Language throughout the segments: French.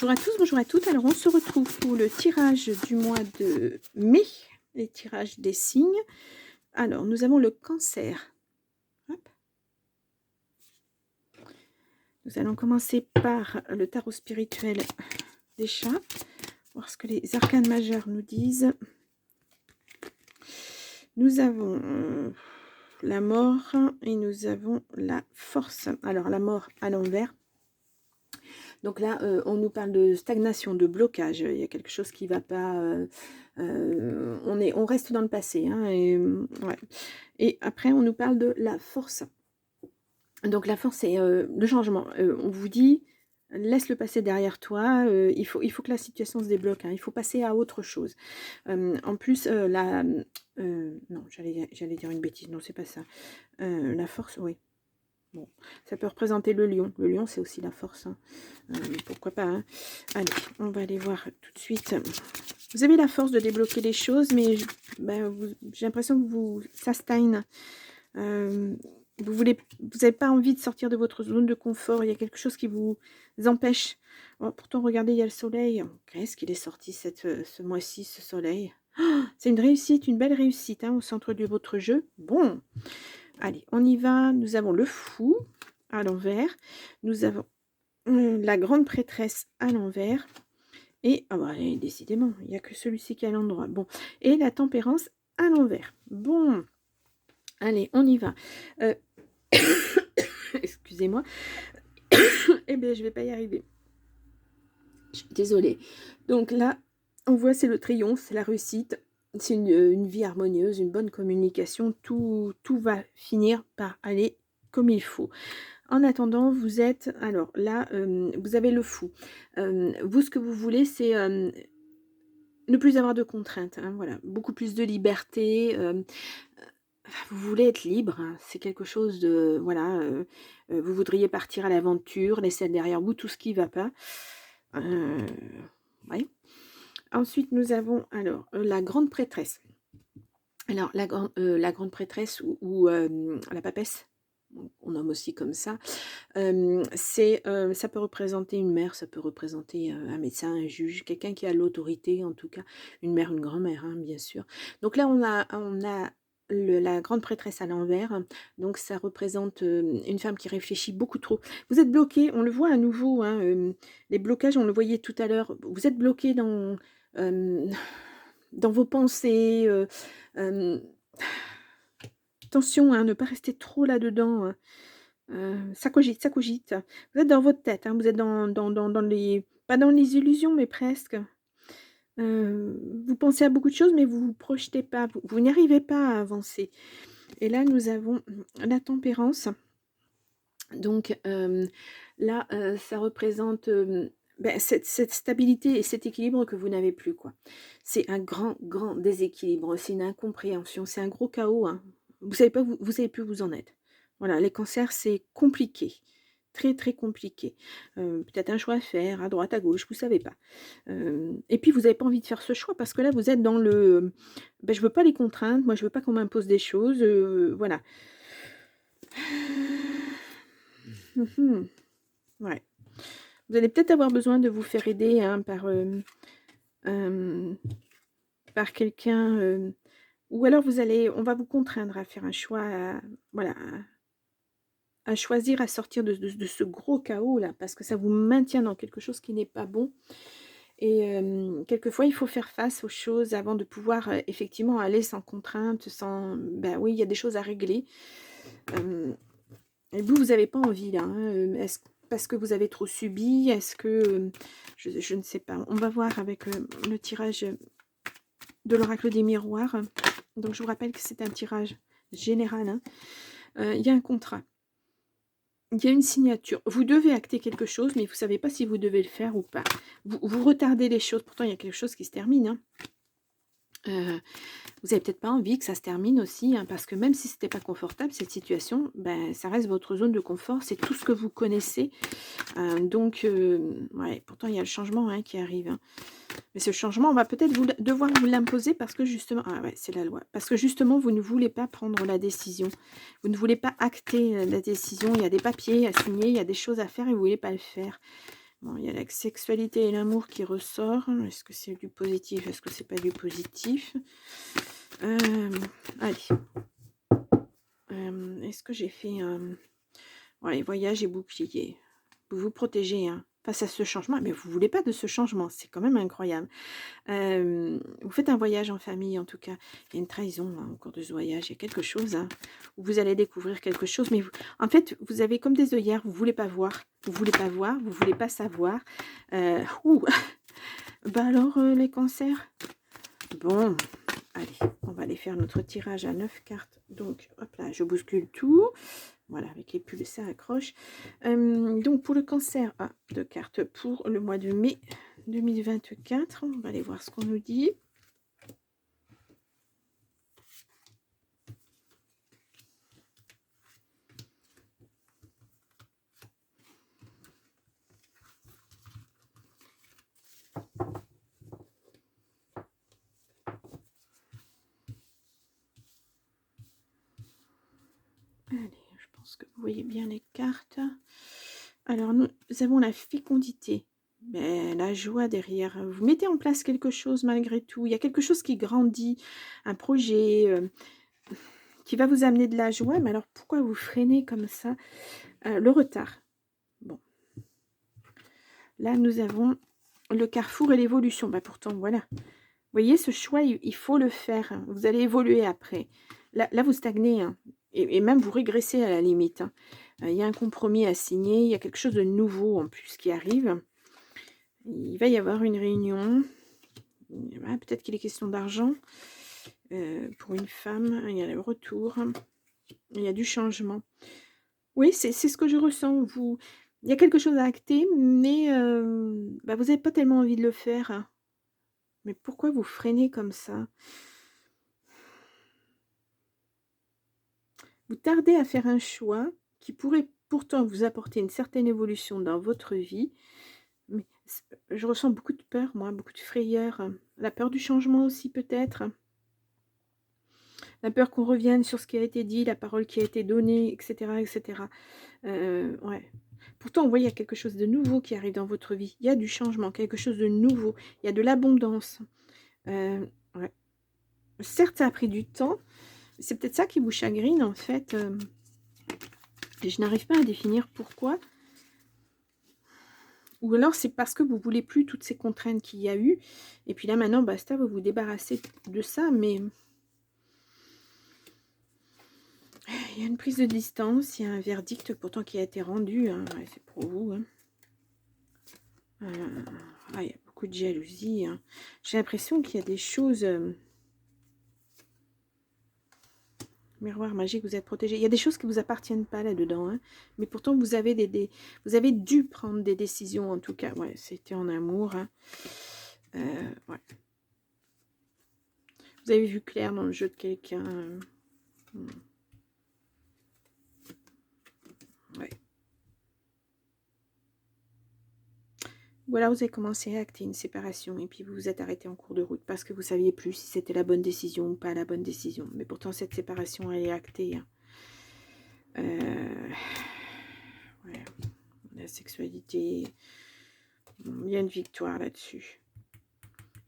Bonjour à tous, bonjour à toutes. Alors, on se retrouve pour le tirage du mois de mai, les tirages des signes. Alors, nous avons le cancer. Hop. Nous allons commencer par le tarot spirituel des chats, voir ce que les arcanes majeurs nous disent. Nous avons la mort et nous avons la force. Alors, la mort à l'envers. Donc là, on nous parle de stagnation, de blocage. Il y a quelque chose qui ne va pas. On reste dans le passé. Hein, ouais. Et après, on nous parle de la force. Donc la force, c'est le changement. On vous dit, laisse le passé derrière toi. Il faut que la situation se débloque. Hein, il faut passer à autre chose. En plus, non, j'allais dire une bêtise. Non, c'est pas ça. La force, oui. Bon, ça peut représenter le lion. Le lion, c'est aussi la force. Hein. Pourquoi pas. Hein. Allez, on va aller voir tout de suite. Vous avez la force de débloquer les choses, mais j'ai l'impression que ça stagne. Vous n'avez pas envie de sortir de votre zone de confort. Il y a quelque chose qui vous empêche. Oh, pourtant, regardez, il y a le soleil. Qu'est-ce qu'il est sorti ce mois-ci, ce soleil? Oh, c'est une réussite, une belle réussite hein, au centre de votre jeu. Bon. Allez, on y va. Nous avons le fou à l'envers. Nous avons la grande prêtresse à l'envers. Et, décidément, il n'y a que celui-ci qui est à l'endroit. Bon, et la tempérance à l'envers. Bon, allez, on y va. Excusez-moi. Eh bien, je ne vais pas y arriver. Je suis désolée. Donc là, on voit, c'est le triomphe, c'est la réussite. C'est une vie harmonieuse, une bonne communication. Tout va finir par aller comme il faut. En attendant, vous êtes... Alors là, vous avez le fou. Vous, ce que vous voulez, c'est ne plus avoir de contraintes. Hein, voilà. Beaucoup plus de liberté. Vous voulez être libre. Hein, c'est quelque chose de... Voilà. Vous voudriez partir à l'aventure, laisser derrière vous tout ce qui ne va pas. Oui. Ensuite, nous avons alors la grande prêtresse. Alors, la grande prêtresse ou la papesse, on nomme aussi comme ça, ça peut représenter une mère, ça peut représenter un médecin, un juge, quelqu'un qui a l'autorité, en tout cas, une mère, une grand-mère, hein, bien sûr. Donc là, on a la grande prêtresse à l'envers, donc ça représente une femme qui réfléchit beaucoup trop. Vous êtes bloqué, on le voit à nouveau, hein, les blocages, on le voyait tout à l'heure, vous êtes bloqué dans vos pensées. Attention, hein, ne pas rester trop là-dedans. Ça cogite, ça cogite. Vous êtes dans votre tête, hein, vous êtes dans les... Pas dans les illusions, mais presque. Vous pensez à beaucoup de choses, mais vous ne vous projetez pas. Vous n'y arrivez pas à avancer. Et là, nous avons la tempérance. Donc, là, ça représente... cette stabilité et cet équilibre que vous n'avez plus, quoi. C'est un grand déséquilibre, c'est une incompréhension, c'est un gros chaos. Hein. Vous savez pas, vous savez plus où vous en êtes. Voilà, les cancers, c'est compliqué, très compliqué. Peut-être un choix à faire, à droite, à gauche, vous savez pas. Et puis, vous n'avez pas envie de faire ce choix parce que là, vous êtes dans le... je veux pas les contraintes, moi, je veux pas qu'on m'impose des choses, voilà. Ouais. Vous allez peut-être avoir besoin de vous faire aider hein, par quelqu'un, ou alors on va vous contraindre à faire un choix, voilà, à choisir, à sortir de ce gros chaos là, parce que ça vous maintient dans quelque chose qui n'est pas bon. Et quelquefois, il faut faire face aux choses avant de pouvoir effectivement aller sans contrainte, sans... oui, il y a des choses à régler. Et vous n'avez pas envie là. Hein, parce que vous avez trop subi? Est-ce que... je ne sais pas. On va voir avec le tirage de l'oracle des miroirs. Donc, je vous rappelle que c'est un tirage général. Hein. Il y a un contrat. Il y a une signature. Vous devez acter quelque chose, mais vous ne savez pas si vous devez le faire ou pas. Vous retardez les choses. Pourtant, il y a quelque chose qui se termine. Hein. Vous n'avez peut-être pas envie que ça se termine aussi, hein, parce que même si ce n'était pas confortable, cette situation, ça reste votre zone de confort, c'est tout ce que vous connaissez. Donc, ouais, pourtant, il y a le changement hein, qui arrive. Hein. Mais ce changement, on va peut-être devoir vous l'imposer parce que justement, c'est la loi, parce que justement, vous ne voulez pas prendre la décision. Vous ne voulez pas acter la décision. Il y a des papiers à signer, il y a des choses à faire et vous ne voulez pas le faire. Bon, il y a la sexualité et l'amour qui ressort. Est-ce que c'est du positif? Est-ce que c'est pas du positif? Allez. Est-ce que j'ai fait un... Ouais, voyage et bouclier. Vous vous protégez hein, face à ce changement. Mais vous ne voulez pas de ce changement. C'est quand même incroyable. Vous faites un voyage en famille, en tout cas. Il y a une trahison hein, au cours de ce voyage. Il y a quelque chose hein, où vous allez découvrir quelque chose. Mais vous, en fait, vous avez comme des œillères. Vous ne voulez pas voir. Vous ne voulez pas voir. Vous ne voulez pas savoir. Ouh. Bah alors, les cancers. Bon, allez, on va aller faire notre tirage à 9 cartes. Donc, hop là, je bouscule tout. Voilà, avec les pulls, ça accroche. Donc, pour le cancer, 2 cartes pour le mois de mai 2024. On va aller voir ce qu'on nous dit. Allez, je pense que vous voyez bien les cartes. Alors, nous avons la fécondité. Mais la joie derrière. Vous mettez en place quelque chose malgré tout. Il y a quelque chose qui grandit. Un projet qui va vous amener de la joie. Mais alors, pourquoi vous freinez comme ça? Le retard. Bon. Là, nous avons le carrefour et l'évolution. Bah, pourtant, voilà. Vous voyez, ce choix, il faut le faire. Vous allez évoluer après. Là vous stagnez. Hein. Et même vous régressez à la limite. Hein. Il y a un compromis à signer. Il y a quelque chose de nouveau en plus qui arrive. Il va y avoir une réunion. Peut-être qu'il est question d'argent. Pour une femme, il y a le retour. Il y a du changement. Oui, c'est ce que je ressens. Il y a quelque chose à acter, mais vous n'avez pas tellement envie de le faire. Hein. Mais pourquoi vous freinez comme ça? Vous tardez à faire un choix qui pourrait pourtant vous apporter une certaine évolution dans votre vie. Mais je ressens beaucoup de peur, moi, beaucoup de frayeur. La peur du changement aussi peut-être. La peur qu'on revienne sur ce qui a été dit, la parole qui a été donnée, etc. etc. Ouais. Pourtant, vous voyez, il y a quelque chose de nouveau qui arrive dans votre vie. Il y a du changement, quelque chose de nouveau. Il y a de l'abondance. Ouais. Certes, ça a pris du temps. C'est peut-être ça qui vous chagrine, en fait. Et je n'arrive pas à définir pourquoi. Ou alors, c'est parce que vous ne voulez plus toutes ces contraintes qu'il y a eu. Et puis là, maintenant, basta, vous vous débarrassez de ça. Mais il y a une prise de distance. Il y a un verdict pourtant qui a été rendu. Hein. Ouais, c'est pour vous. Hein. Il y a beaucoup de jalousie. Hein. J'ai l'impression qu'il y a des choses... Miroir magique, vous êtes protégé. Il y a des choses qui ne vous appartiennent pas là-dedans. Hein. Mais pourtant, vous avez vous avez dû prendre des décisions, en tout cas. Ouais, c'était en amour. Hein. Ouais. Vous avez vu clair dans le jeu de quelqu'un. Ouais. Voilà, vous avez commencé à acter une séparation et puis vous vous êtes arrêté en cours de route parce que vous ne saviez plus si c'était la bonne décision ou pas la bonne décision. Mais pourtant, cette séparation, elle est actée. Hein. Ouais. La sexualité, il y a une victoire là-dessus.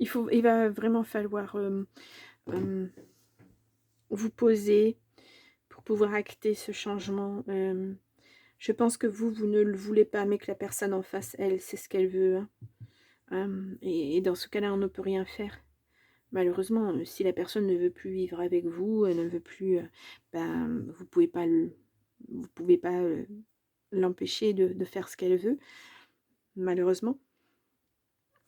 Il va vraiment falloir vous poser pour pouvoir acter ce changement. Je pense que vous ne le voulez pas, mais que la personne en face, elle, c'est ce qu'elle veut. Hein. Et dans ce cas-là, on ne peut rien faire. Malheureusement, si la personne ne veut plus vivre avec vous, ne veut plus, vous pouvez pas l'empêcher de faire ce qu'elle veut. Malheureusement.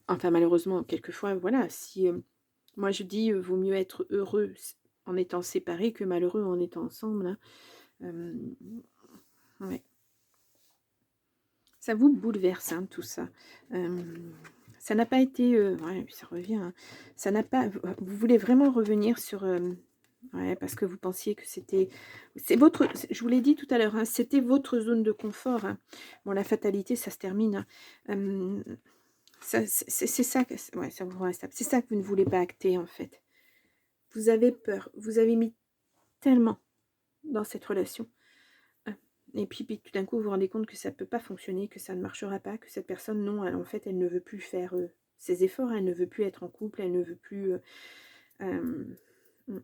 Enfin, malheureusement, quelquefois, voilà. Si moi je dis, vaut mieux être heureux en étant séparés que malheureux en étant ensemble. Hein. Ouais. Ça vous bouleverse, hein, tout ça. Ça n'a pas été... ouais, ça revient. Hein. Ça n'a pas... Vous voulez vraiment revenir sur... ouais, parce que vous pensiez que c'était... C'est votre... Je vous l'ai dit tout à l'heure, hein, c'était votre zone de confort. Hein. Bon, la fatalité, ça se termine. Hein. C'est ça que... Ouais, ça vous rend instable. C'est ça que vous ne voulez pas acter, en fait. Vous avez peur. Vous avez mis tellement dans cette relation. Et puis tout d'un coup, vous vous rendez compte que ça ne peut pas fonctionner, que ça ne marchera pas, que cette personne, non, en fait, elle ne veut plus faire ses efforts, elle ne veut plus être en couple, elle ne veut plus... euh, mm.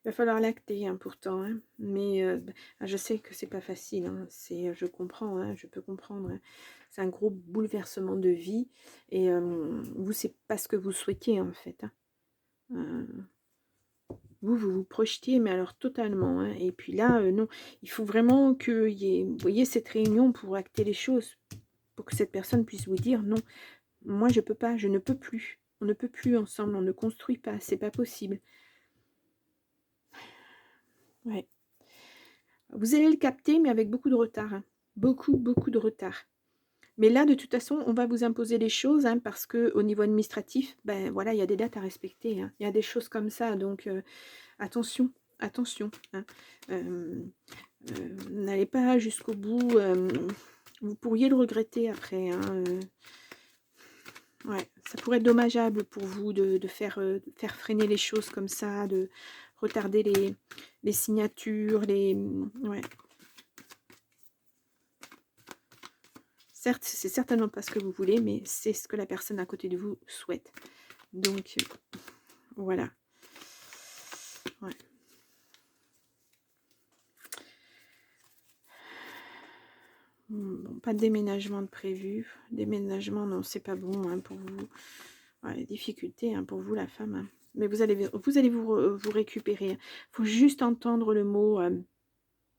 Il va falloir l'acter, hein, pourtant, hein. Mais je sais que c'est pas facile, hein. Je comprends, hein, je peux comprendre, hein. C'est un gros bouleversement de vie, et vous, c'est pas ce que vous souhaitiez, en fait, hein. Euh, vous vous projetiez, mais alors totalement, hein. Et puis là, non, il faut vraiment qu'il y ait, vous voyez, cette réunion pour acter les choses, pour que cette personne puisse vous dire, non, moi je peux pas, je ne peux plus, on ne peut plus ensemble, on ne construit pas, c'est pas possible. Ouais. Vous allez le capter, mais avec beaucoup de retard, hein. Beaucoup de retard. Mais là, de toute façon, on va vous imposer les choses, hein, parce que au niveau administratif, ben voilà, il y a des dates à respecter, hein. Il y a des choses comme ça, donc attention, attention, hein. N'allez pas jusqu'au bout. Vous pourriez le regretter après, hein. Ouais, ça pourrait être dommageable pour vous de faire freiner les choses comme ça, de retarder les signatures, ouais. Certes, c'est certainement pas ce que vous voulez, mais c'est ce que la personne à côté de vous souhaite. Donc, voilà. Ouais. Bon, pas de déménagement de prévu. Déménagement, non, c'est pas bon, hein, pour vous. Ouais, les difficultés, hein, pour vous, la femme, hein. Mais vous allez vous récupérer. Il faut juste entendre le mot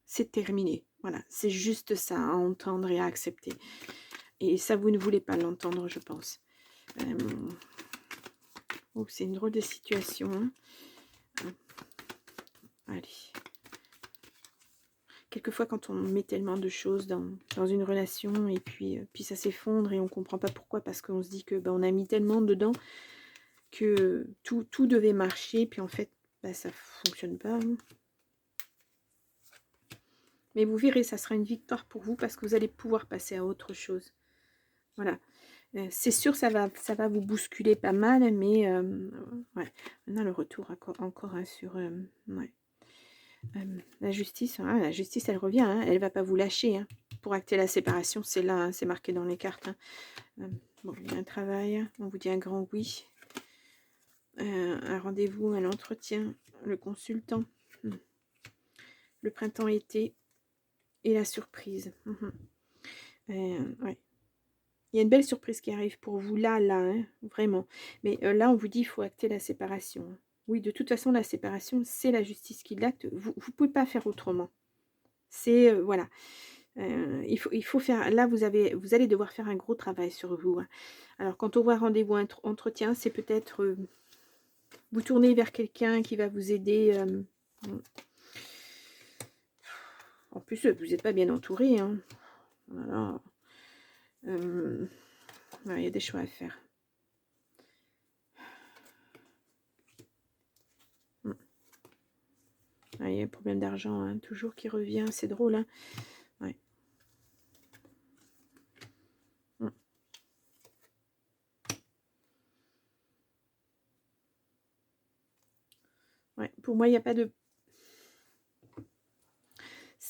c'est terminé. Voilà, c'est juste ça à entendre et à accepter. Et ça, vous ne voulez pas l'entendre, je pense. Oh, c'est une drôle de situation, hein. Allez. Quelquefois, quand on met tellement de choses dans une relation, et puis ça s'effondre et on ne comprend pas pourquoi, parce qu'on se dit que on a mis tellement dedans que tout devait marcher, puis en fait, ça ne fonctionne pas, hein. Mais vous verrez, ça sera une victoire pour vous, parce que vous allez pouvoir passer à autre chose. Voilà. C'est sûr, ça va vous bousculer pas mal, mais ouais. On a le retour encore hein, sur... ouais. La justice, hein, elle revient, hein, elle va pas vous lâcher, hein. Pour acter la séparation, c'est là, hein, c'est marqué dans les cartes, hein. Bon, il y a un travail, on vous dit un grand oui. Un rendez-vous, un entretien, le consultant, le printemps-été et la surprise. Ouais. Il y a une belle surprise qui arrive pour vous là, hein, vraiment. Mais là, on vous dit, il faut acter la séparation, hein. Oui, de toute façon, la séparation, c'est la justice qui l'acte. Vous ne pouvez pas faire autrement. C'est, voilà. Il faut faire, là, vous allez devoir faire un gros travail sur vous, hein. Alors, quand on voit rendez-vous entretien, c'est peut-être vous tourner vers quelqu'un qui va vous aider. En plus, vous n'êtes pas bien entouré, hein. Voilà. Il y a des choix à faire. Il y a un problème d'argent, hein, toujours qui revient, c'est drôle, hein. Ouais. Ouais, pour moi, il n'y a pas de...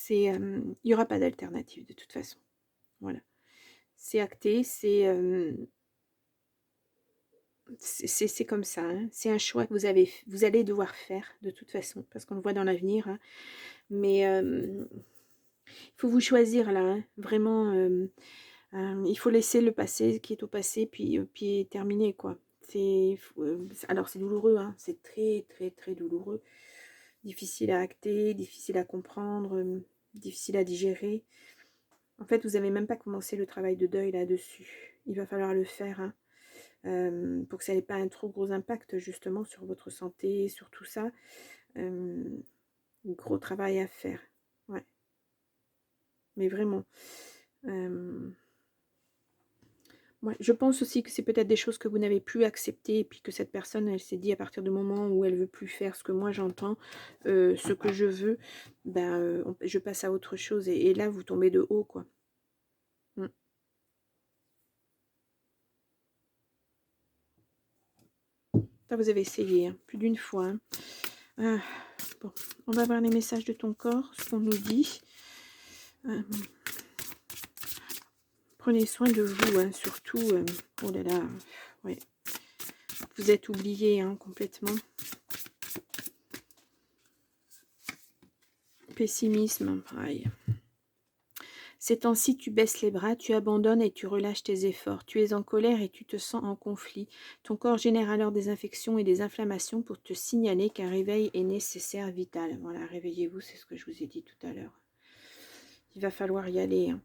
il n'y aura pas d'alternative de toute façon. Voilà. C'est acté, c'est comme ça, hein. C'est un choix que vous allez devoir faire de toute façon, parce qu'on le voit dans l'avenir, hein. Mais il faut vous choisir là, hein. Vraiment, il faut laisser le passé qui est au passé, puis terminer, quoi. Alors c'est douloureux, hein. C'est très très très douloureux, difficile à acter, difficile à comprendre, difficile à digérer. En fait, vous n'avez même pas commencé le travail de deuil là-dessus. Il va falloir le faire, hein. Pour que ça n'ait pas un trop gros impact justement sur votre santé, sur tout ça. Gros travail à faire. Ouais. Mais vraiment. Ouais, je pense aussi que c'est peut-être des choses que vous n'avez plus acceptées, et puis que cette personne, elle s'est dit à partir du moment où elle veut plus faire ce que moi j'entends, ce que je veux, je passe à autre chose. Et là, vous tombez de haut, quoi. Ça, vous avez essayé, hein, plus d'une fois. Hein. Ah, bon, on va voir les messages de ton corps, ce qu'on nous dit. Prenez soin de vous, hein, surtout. Oh là là, ouais. Vous êtes oublié, hein, complètement. Pessimisme, pareil. Ces temps-ci, tu baisses les bras, tu abandonnes et tu relâches tes efforts. Tu es en colère et tu te sens en conflit. Ton corps génère alors des infections et des inflammations pour te signaler qu'un réveil est nécessaire, vital. Voilà, réveillez-vous, c'est ce que je vous ai dit tout à l'heure. Il va falloir y aller. Hein.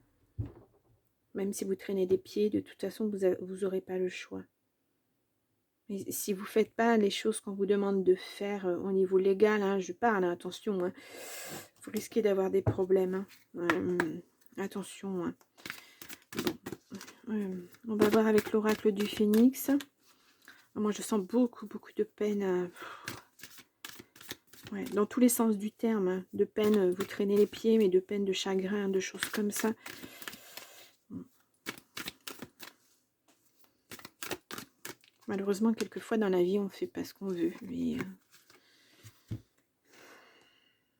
Même si vous traînez des pieds, de toute façon, vous n'aurez pas le choix. Mais si vous ne faites pas les choses qu'on vous demande de faire au niveau légal, hein, je parle, hein, attention, hein, vous risquez d'avoir des problèmes. Hein. Attention. Hein. Bon. On va voir avec l'oracle du phénix. Moi, je sens beaucoup de peine. Ouais, dans tous les sens du terme. Hein. De peine, vous traînez les pieds, mais de peine, de chagrin, de choses comme ça. Malheureusement, quelquefois dans la vie, on ne fait pas ce qu'on veut. Mais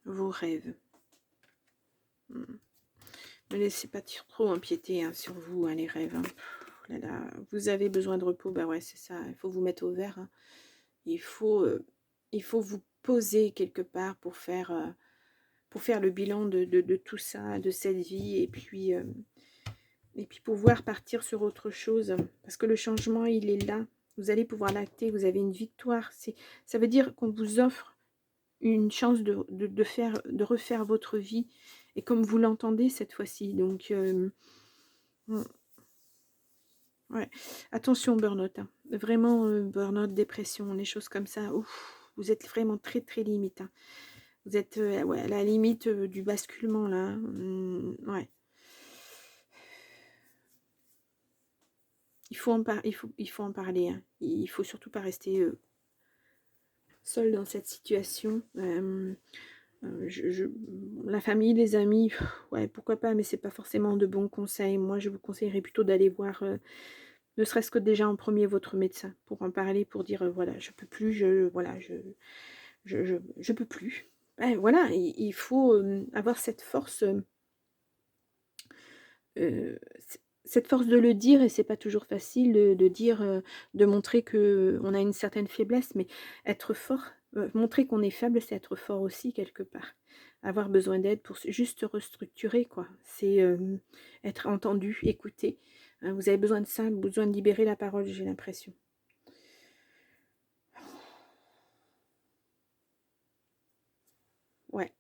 vos rêves. Ne laissez pas trop empiéter hein, sur vous, hein, les rêves. Hein. Là, là, vous avez besoin de repos, bah ouais, c'est ça. Il faut vous mettre au vert. Hein. Il faut vous poser quelque part pour faire le bilan de tout ça, de cette vie, et puis pouvoir partir sur autre chose. Parce que le changement, il est là. Vous allez pouvoir l'acter, vous avez une victoire. Ça veut dire qu'on vous offre une chance de refaire votre vie, et comme vous l'entendez cette fois-ci. Donc, ouais. Attention burn-out. Hein. Vraiment, burn-out, dépression, les choses comme ça. Ouf, vous êtes vraiment très limite. Hein. Vous êtes ouais, à la limite du basculement, là. Hein. Ouais. Il faut en parler. Hein. Il faut surtout pas rester seul dans cette situation. La famille, les amis, ouais, pourquoi pas, mais c'est pas forcément de bons conseils. Moi, je vous conseillerais plutôt d'aller voir, ne serait-ce que déjà en premier votre médecin, pour en parler, pour dire voilà, je peux plus, je peux plus. Ben, voilà, il faut avoir cette force. Cette force de le dire, et c'est pas toujours facile de dire, de montrer que on a une certaine faiblesse, mais être fort, montrer qu'on est faible, c'est être fort aussi quelque part. Avoir besoin d'aide pour juste se restructurer, quoi. C'est être entendu, écouté. Hein, vous avez besoin de ça, besoin de libérer la parole, j'ai l'impression. Ouais.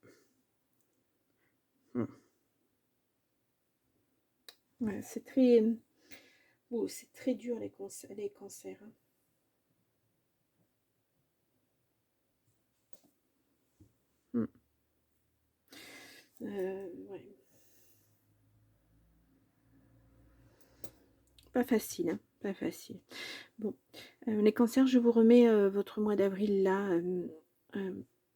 Ouais, c'est très... Oh, c'est très dur les cancers. Hein. Ouais. Pas facile, hein, pas facile. Bon, les cancers, je vous remets votre mois d'avril là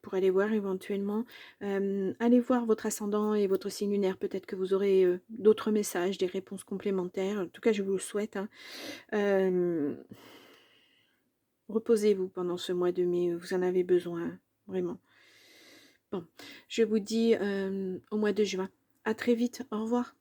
pour aller voir éventuellement. Allez voir votre ascendant et votre signe lunaire. Peut-être que vous aurez d'autres messages, des réponses complémentaires. En tout cas, je vous le souhaite. Hein. Reposez-vous pendant ce mois de mai. Vous en avez besoin, hein, vraiment. Bon, je vous dis au mois de juin. À très vite. Au revoir.